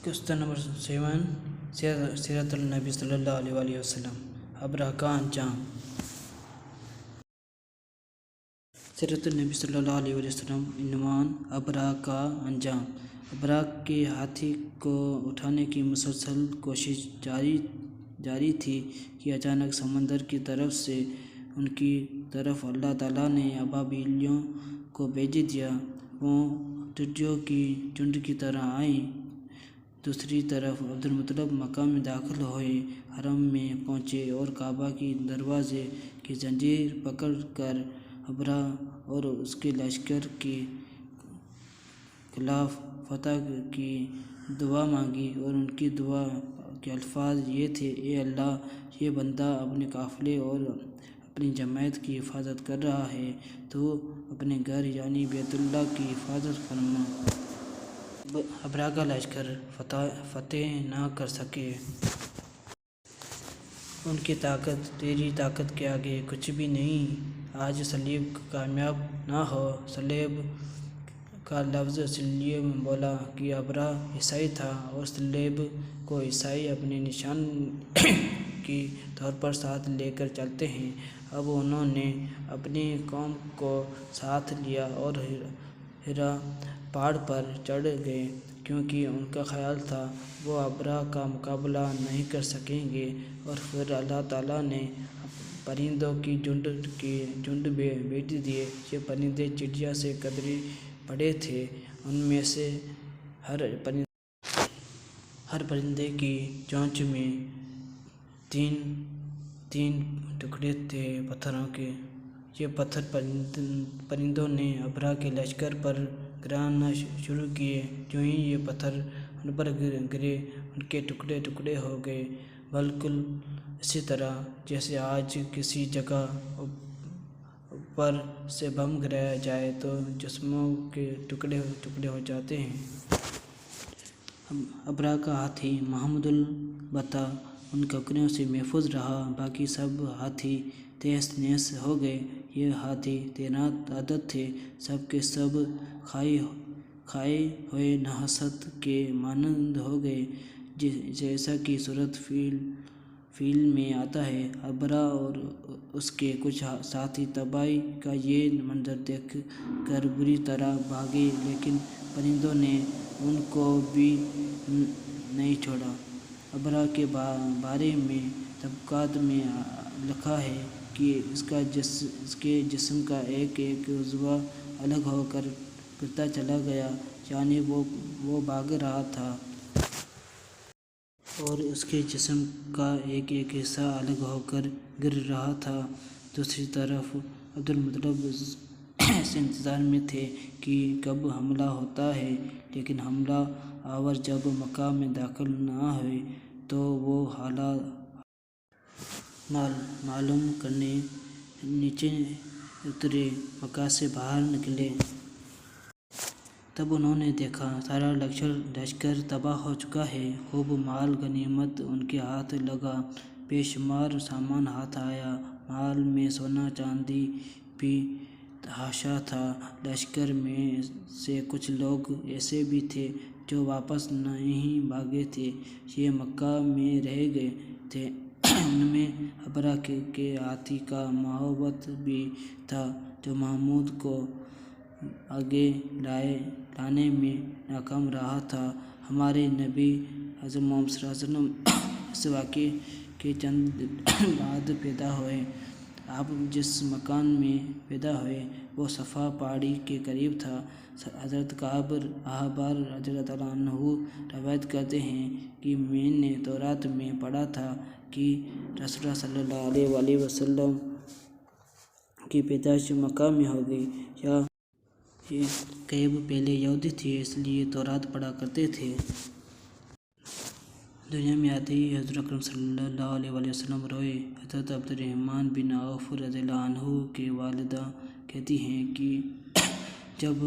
قصہ نمبر 7 سیرت النبی صلی اللہ علیہ وسلم ابرہ کا انجام۔ سیرت النبی صلی اللہ علیہ وسلم عنوان ابرہ کا انجام۔ ابرہ کے ہاتھی کو اٹھانے کی مسلسل کوشش جاری تھی کہ اچانک سمندر کی طرف سے ان کی طرف اللہ تعالیٰ نے ابابیلیوں کو بھیج دیا۔ وہ ٹڈیوں کی جھنڈ کی طرح آئیں۔ دوسری طرف عبدالمطلب مکہ میں داخل ہوئے، حرم میں پہنچے اور کعبہ کی دروازے کی زنجیر پکڑ کر ابرہ اور اس کے لشکر کے خلاف فتح کی دعا مانگی، اور ان کی دعا کے الفاظ یہ تھے: اے اللہ، یہ بندہ اپنے قافلے اور اپنی جماعت کی حفاظت کر رہا ہے، تو اپنے گھر یعنی بیت اللہ کی حفاظت فرما۔ ابرہ کا لشکر فتح نہ کر سکے۔ ان کی طاقت تیری طاقت کے آگے کچھ بھی نہیں۔ آج صلیب کامیاب نہ ہو۔ صلیب کا لفظ اس لیے بولا کہ ابرہ عیسائی تھا، اور صلیب کو عیسائی اپنے نشان کے طور پر ساتھ لے کر چلتے ہیں۔ اب انہوں نے اپنی قوم کو ساتھ لیا اور حرا پہاڑ پر چڑھ گئے، کیونکہ ان کا خیال تھا وہ ابرہ کا مقابلہ نہیں کر سکیں گے۔ اور پھر اللہ تعالیٰ نے پرندوں کی جھنڈ بھیج دیے۔ یہ پرندے چڑیا سے قدرے بڑے تھے۔ ان میں سے ہر پرندے کی چونچ میں تین ٹکڑے تھے پتھروں کے۔ یہ پتھر پرندوں نے ابرہ کے لشکر پر گرانا شروع کیے۔ جو ہی یہ پتھر ان پر گرے، ان کے ٹکڑے ٹکڑے ہو گئے، بالکل اسی طرح جیسے آج کسی جگہ اوپر سے بم گرایا جائے تو جسموں کے ٹکڑے ٹکڑے ہو جاتے ہیں۔ ابرہ کا ہاتھی محمود البتہ ان ٹکڑوں سے محفوظ رہا، باقی سب ہاتھی تہس نہس ہو گئے۔ یہ ہاتھی 13 عدد تھے، سب کے سب کھائے ہوئے نحاست کے مانند ہو گئے، جیسا کہ سورۃ فیل میں آتا ہے۔ ابرہ اور اس کے کچھ ساتھی تباہی کا یہ منظر دیکھ کر بری طرح بھاگے، لیکن پرندوں نے ان کو بھی نہیں چھوڑا۔ ابرہ کے بارے میں طبقات میں لکھا ہے کہ اس کے جسم کا ایک ایک عضو الگ ہو کر گرتا چلا گیا، یعنی وہ بھاگ رہا تھا اور اس کے جسم کا ایک ایک حصہ الگ ہو کر گر رہا تھا۔ دوسری طرف عبدالمطلب اس انتظار میں تھے کہ کب حملہ ہوتا ہے، لیکن حملہ آور جب مکہ میں داخل نہ ہوئے تو وہ حالات معلوم کرنے نیچے اترے، مکہ سے باہر نکلے۔ تب انہوں نے دیکھا سارا لشکر تباہ ہو چکا ہے۔ خوب مال غنیمت ان کے ہاتھ لگا، بے شمار سامان ہاتھ آیا۔ مال میں سونا چاندی بھی حاشا تھا۔ لشکر میں سے کچھ لوگ ایسے بھی تھے جو واپس نہیں بھاگے تھے، یہ مکہ میں رہ گئے تھے۔ ان میں ابرہ کے ہاتھی کا محوت بھی تھا، جو محمود کو آگے لانے میں ناکام رہا تھا۔ ہمارے نبی حضرت محمد صلی اللہ علیہ وسلم اس واقعے کے چند دن بعد پیدا ہوئے۔ آپ جس مکان میں پیدا ہوئے وہ صفا پہاڑی کے قریب تھا۔ حضرت کعب احبار رضی اللہ تعالیٰ عنہ روایت کرتے ہیں کہ میں نے تورات میں پڑھا تھا کہ رسول اللہ صلی اللہ علیہ وسلم کی پیدائش مکہ میں ہوگی۔ یہ کعب پہلے یہودی تھے، اس لیے تورات پڑھا کرتے تھے۔ دنیا میں آتے ہی حضور اکرم صلی اللہ علیہ وسلم روئے۔ حضرت عبدالرحمن بن عوف رضی اللہ عنہ کی والدہ کہتی ہیں کہ جب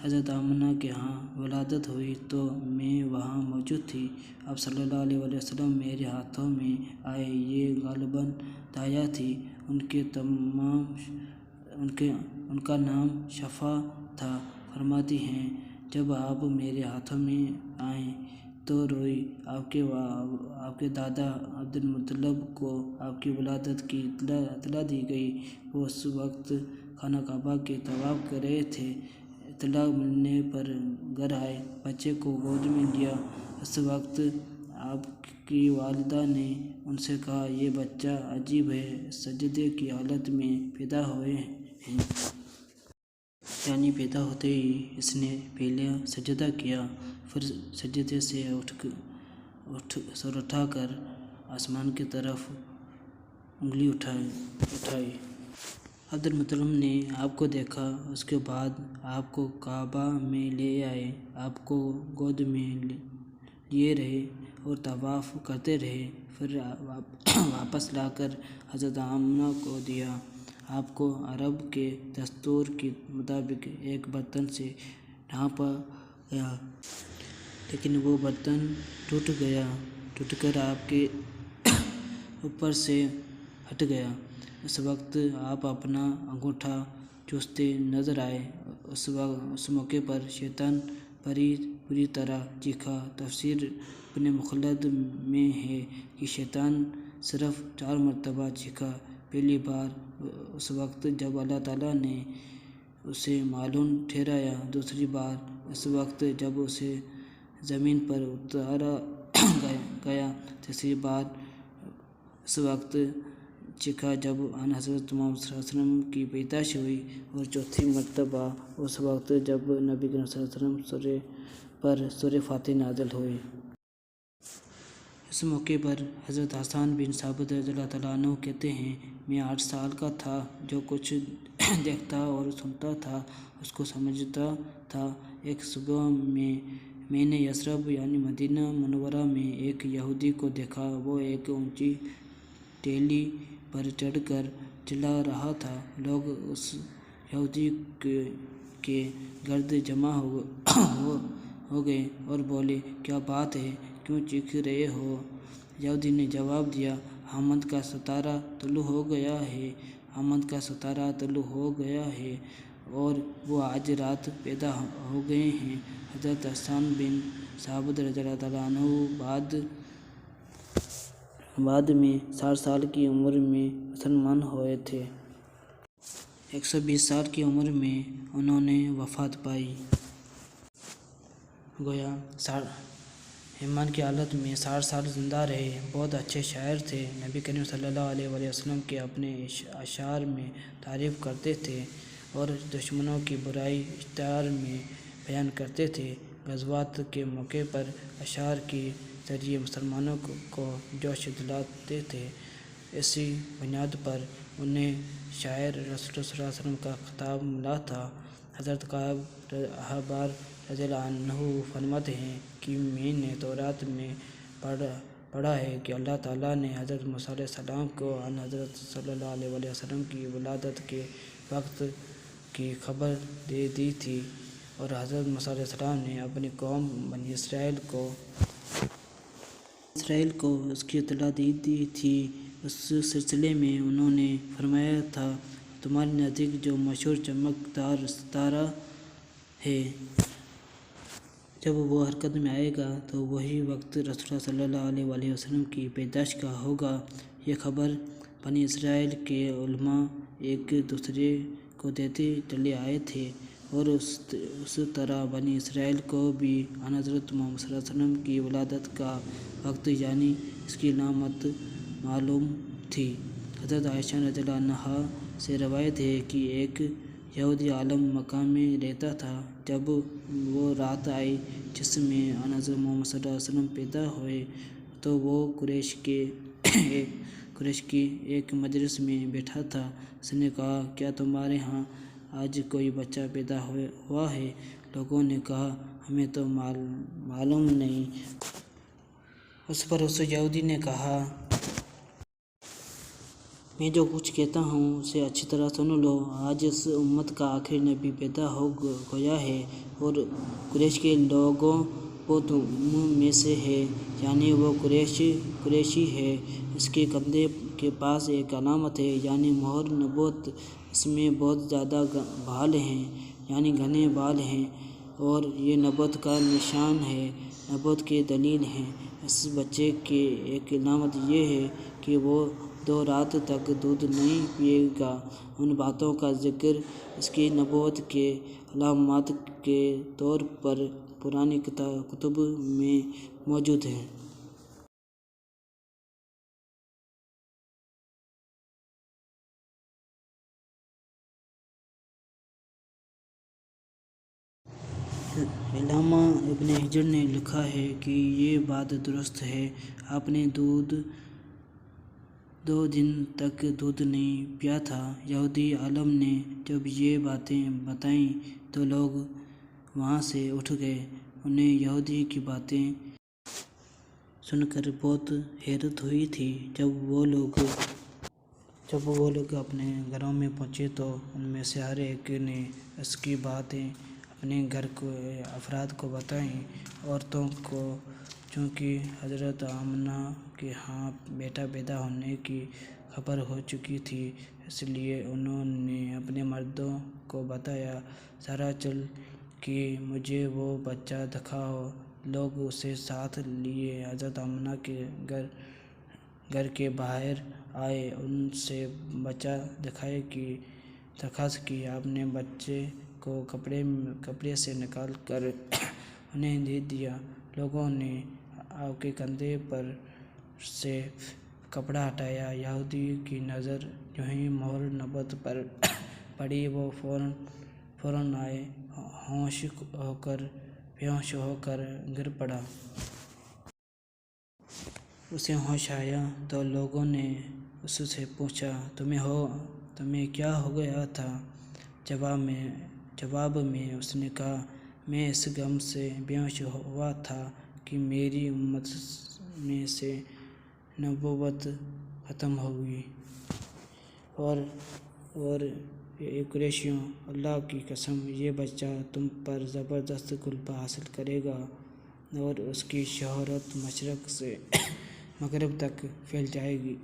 حضرت آمنہ کے ہاں ولادت ہوئی تو میں وہاں موجود تھی۔ آپ صلی اللہ علیہ وسلم میرے ہاتھوں میں آئے۔ یہ غالباً دایا تھی۔ ان کا نام شفا تھا۔ فرماتی ہیں جب آپ میرے ہاتھوں میں آئے تو روئی۔ آپ کے دادا عبدالمطلب کو آپ کی ولادت کی اطلاع دی گئی۔ وہ اس وقت خانہ کعبہ کے طواف کر رہے تھے۔ اطلاع ملنے پر گھر آئے، بچے کو گود میں لیا۔ اس وقت آپ کی والدہ نے ان سے کہا، یہ بچہ عجیب ہے، سجدے کی حالت میں پیدا ہوئے ہیں۔ یعنی پیدا ہوتے ہی اس نے پہلے سجدہ کیا، پھر سجدے سے سر اٹھا کر آسمان کی طرف انگلی اٹھائی۔ عبدالمطلب نے آپ کو دیکھا، اس کے بعد آپ کو کعبہ میں لے آئے، آپ کو گود میں لیے رہے اور طواف کرتے رہے، پھر واپس لا کر حضرت آمنہ کو دیا۔ آپ کو عرب کے دستور کے مطابق ایک برتن سے ڈھانپا گیا، لیکن وہ برتن ٹوٹ کر آپ کے اوپر سے ہٹ گیا۔ اس وقت آپ اپنا انگوٹھا چوستے نظر آئے۔ اس موقع پر شیطان بری طرح چیخا۔ تفسیر ابن مخلد میں ہے کہ شیطان صرف 4 مرتبہ چیخا۔ پہلی بار اس وقت جب اللہ تعالیٰ نے اسے معلوم ٹھہرایا، دوسری بار اس وقت جب اسے زمین پر اتارا گیا، تیسری بار اس وقت چیخا جب آن حضرت محمد صلی اللہ علیہ وسلم کی پیدائش ہوئی، اور چوتھی مرتبہ اس وقت جب نبی کریم صلی اللہ علیہ وسلم پر سورہ فاتحہ نازل ہوئی۔ اس موقع پر حضرت حسان بن ثابت رضی اللہ تعالیٰ عنہ کہتے ہیں، میں 8 سال کا تھا، جو کچھ دیکھتا اور سنتا تھا اس کو سمجھتا تھا۔ ایک صبح میں نے یثرب یعنی مدینہ منورہ میں ایک یہودی کو دیکھا۔ وہ ایک اونچی ٹیلی پر چڑھ کر چلا رہا تھا۔ لوگ اس یہودی کے گرد جمع ہو گئے اور بولے، کیا بات ہے، کیوں چیخ رہے ہو؟ یہودی نے جواب دیا، حامد کا ستارہ طلوع ہو گیا ہے، حامد کا ستارہ طلوع ہو گیا ہے، اور وہ آج رات پیدا ہو گئے ہیں۔ حضرت حسان بن ثابت رضی اللہ تعالیٰ عنہ بعد میں 60 سال کی عمر میں مسلمان ہوئے تھے۔ 120 سال کی عمر میں انہوں نے وفات پائی۔ گویا ایمان کی حالت میں 60 سال زندہ رہے۔ بہت اچھے شاعر تھے۔ نبی کریم صلی اللہ علیہ وسلم کے اپنے اشعار میں تعریف کرتے تھے اور دشمنوں کی برائی اشتہار میں بیان کرتے تھے۔ غزوات کے موقع پر اشعار کے ذریعے مسلمانوں کو جوش دلاتے تھے۔ اسی بنیاد پر انہیں شاعر رسول صلی اللہ علیہ وسلم کا خطاب ملا تھا۔ حضرت کعب احبار رضی اللہ عنہ فرماتے ہیں کہ میں نے تورات میں پڑھا ہے کہ اللہ تعالیٰ نے حضرت موسیٰ علیہ السلام کو عن حضرت صلی اللہ علیہ وسلم کی ولادت کے وقت کی خبر دے دی تھی، اور حضرت موسیٰ علیہ السلام نے اپنی قوم بنی اسرائیل کو اس کی اطلاع دی تھی۔ اس سلسلے میں انہوں نے فرمایا تھا، تمہارے نزدیک جو مشہور چمکدار ستارہ ہے، جب وہ حرکت میں آئے گا تو وہی وقت رسول اللہ صلی اللہ علیہ وسلم کی پیدائش کا ہوگا۔ یہ خبر بنی اسرائیل کے علماء ایک دوسرے کو دیتے چلے آئے تھے، اور اس طرح بنی اسرائیل کو بھی عن حضرت محمد صلی اللہ علیہ وسلم کی ولادت کا وقت یعنی اس کی علامت معلوم تھی۔ حضرت عائشہ رضی اللہ عنہا سے روایت ہے کہ ایک یہودی عالم مکہ میں رہتا تھا۔ جب وہ رات آئی جس میں آن حضرت محمد صلی اللہ علیہ وسلم پیدا ہوئے، تو وہ قریش کی ایک مجلس میں بیٹھا تھا۔ اس نے کہا، کیا تمہارے ہاں آج کوئی بچہ پیدا ہوا ہے؟ لوگوں نے کہا، ہمیں تو معلوم نہیں۔ اس پر اس یہودی نے کہا، میں جو کچھ کہتا ہوں اسے اچھی طرح سن لو۔ آج اس امت کا آخری نبی پیدا ہو گیا ہے، اور قریش کے لوگوں وہ تم میں سے ہے، یعنی وہ قریشی ہے۔ اس کے کندھے کے پاس ایک علامت ہے، یعنی مہر نبوت۔ اس میں بہت زیادہ بال ہیں، یعنی گھنے بال ہیں، اور یہ نبوت کا نشان ہے۔ نبوت کی دلیل ہیں۔ اس بچے کی ایک علامت یہ ہے کہ وہ 2 رات تک دودھ نہیں پیے گا۔ ان باتوں کا ذکر اس کی نبوت کے علامات کے طور پر پرانی کتب میں موجود ہے۔ علامہ ابن حجر نے لکھا ہے کہ یہ بات درست ہے، آپ نے 2 دن تک دودھ نہیں پیا تھا۔ یہودی عالم نے جب یہ باتیں بتائیں تو لوگ وہاں سے اٹھ گئے۔ انہیں یہودی کی باتیں سن کر بہت حیرت ہوئی تھی۔ جب وہ لوگ اپنے گھروں میں پہنچے تو ان میں سے ہر ایک نے اس کی باتیں اپنے گھر کے افراد کو بتائیں۔ عورتوں کو چونکہ حضرت آمنہ کے ہاں بیٹا پیدا ہونے کی خبر ہو چکی تھی، اس لیے انہوں نے اپنے مردوں کو بتایا، ذرا چل کہ مجھے وہ بچہ دکھاؤ۔ لوگ اسے ساتھ لیے حضرت آمنہ کے گھر کے باہر آئے، ان سے بچہ دکھانے کی درخواست کی۔ آپ نے بچے کو کپڑے سے نکال کر انہیں دے دیا۔ لوگوں نے آپ کے کندھے پر سے کپڑا ہٹایا۔ یہودی کی نظر جو ہی مہر نبوت پر پڑی، وہ فوراً آئے، بے ہوش ہو کر گر پڑا۔ اسے ہوش آیا تو لوگوں نے اس سے پوچھا، تمہیں کیا ہو گیا تھا؟ جواب میں اس نے کہا، میں اس غم سے بے ہوش ہوا تھا کہ میری امت میں سے نبوت ختم ہوگی، اور قریشیوں، اللہ کی قسم، یہ بچہ تم پر زبردست غلبہ حاصل کرے گا اور اس کی شہرت مشرق سے مغرب تک پھیل جائے گی۔